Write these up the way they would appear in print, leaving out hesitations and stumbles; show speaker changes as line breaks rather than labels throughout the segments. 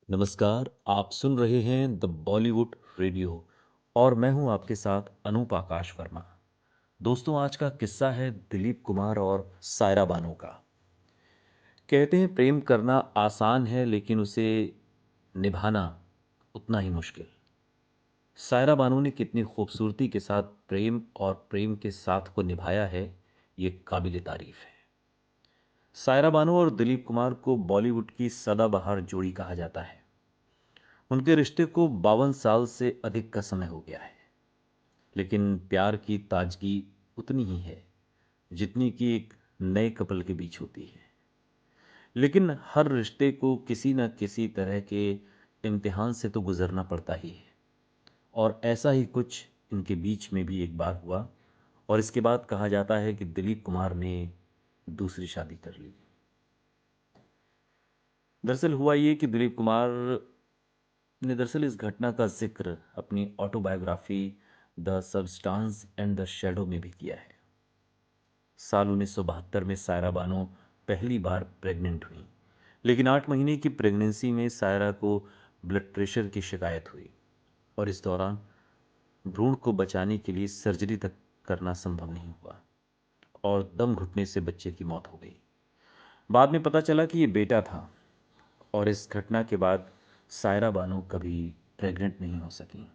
नमस्कार, आप सुन रहे हैं द बॉलीवुड रेडियो और मैं हूं आपके साथ अनूप आकाश वर्मा। दोस्तों, आज का किस्सा है दिलीप कुमार और सायरा बानो का। कहते हैं प्रेम करना आसान है लेकिन उसे निभाना उतना ही मुश्किल। सायरा बानो ने कितनी खूबसूरती के साथ प्रेम और प्रेम के साथ को निभाया है, ये काबिल तारीफ है। सायरा बानो और दिलीप कुमार को बॉलीवुड की सदाबहार जोड़ी कहा जाता है। उनके रिश्ते को 52 साल से अधिक का समय हो गया है, लेकिन प्यार की ताजगी उतनी ही है जितनी कि एक नए कपल के बीच होती है। लेकिन हर रिश्ते को किसी न किसी तरह के इम्तिहान से तो गुजरना पड़ता ही है, और ऐसा ही कुछ इनके बीच में भी एक बार हुआ। और इसके बाद कहा जाता है कि दिलीप कुमार ने दूसरी शादी कर ली। दरअसल हुआ ये कि दिलीप कुमार ने दरअसल इस घटना का जिक्र अपनी autobiography the substance and the shadow में भी किया है। साल 1972 में सायरा बानो पहली बार प्रेग्नेंट हुई, लेकिन 8 महीने की प्रेगनेंसी में सायरा को ब्लड प्रेशर की शिकायत हुई और इस दौरान भ्रूण को बचाने के लिए सर्जरी तक करना संभव नहीं हुआ और दम घुटने से बच्चे की मौत हो गई। बाद में पता चला कि ये बेटा था, और इस घटना के बाद सायरा बानो कभी प्रेग्नेंट नहीं हो सकी।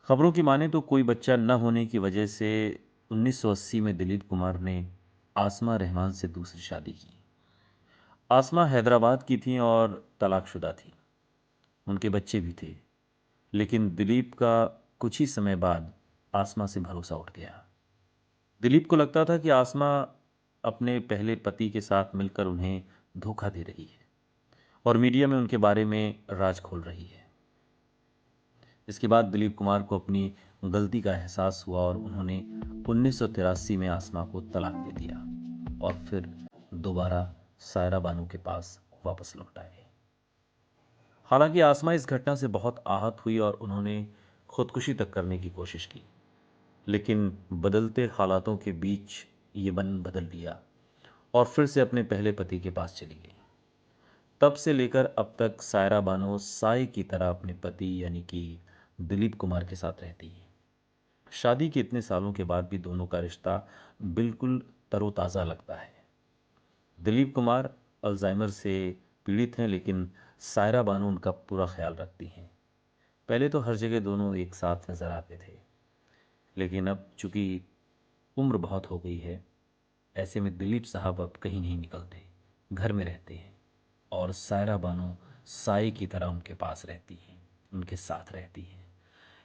खबरों की माने तो कोई बच्चा न होने की वजह से 1980 में दिलीप कुमार ने आसमा रहमान से दूसरी शादी की। आसमा हैदराबाद की थी और तलाकशुदा थी। उनके बच्चे भी थे, लेकिन दिलीप का कुछ ही समय बाद आसमा से भरोसा उठ गया। दिलीप को लगता था कि आसमा अपने पहले पति के साथ मिलकर उन्हें धोखा दे रही है और मीडिया में उनके बारे में राज खोल रही है। इसके बाद दिलीप कुमार को अपनी गलती का एहसास हुआ और उन्होंने 1983 में आसमा को तलाक दे दिया और फिर दोबारा सायरा बानो के पास वापस लौट आए। हालांकि आसमा इस घटना से बहुत आहत हुई और उन्होंने खुदकुशी तक करने की कोशिश की, लेकिन बदलते हालातों के बीच ये मन बदल लिया और फिर से अपने पहले पति के पास चली गई। तब से लेकर अब तक सायरा बानो साय की तरह अपने पति यानी कि दिलीप कुमार के साथ रहती है। शादी के इतने सालों के बाद भी दोनों का रिश्ता बिल्कुल तरोताज़ा लगता है। दिलीप कुमार अल्जाइमर से पीड़ित हैं, लेकिन सायरा बानो उनका पूरा ख्याल रखती हैं। पहले तो हर जगह दोनों एक साथ नजर आते थे, लेकिन अब चूंकि उम्र बहुत हो गई है, ऐसे में दिलीप साहब अब कहीं नहीं निकलते, घर में रहते हैं और सायरा बानो साय की तरह उनके पास रहती हैं, उनके साथ रहती हैं।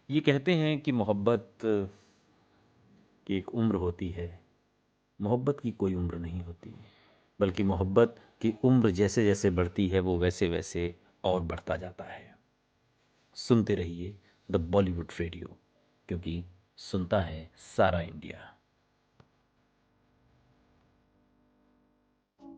ये कहते हैं कि मोहब्बत की एक उम्र होती है। मोहब्बत की कोई उम्र नहीं होती, बल्कि मोहब्बत की उम्र जैसे जैसे बढ़ती है वो वैसे वैसे और बढ़ता जाता है। सुनते रहिए द बॉलीवुड रेडियो, क्योंकि सुनता है सारा इंडिया।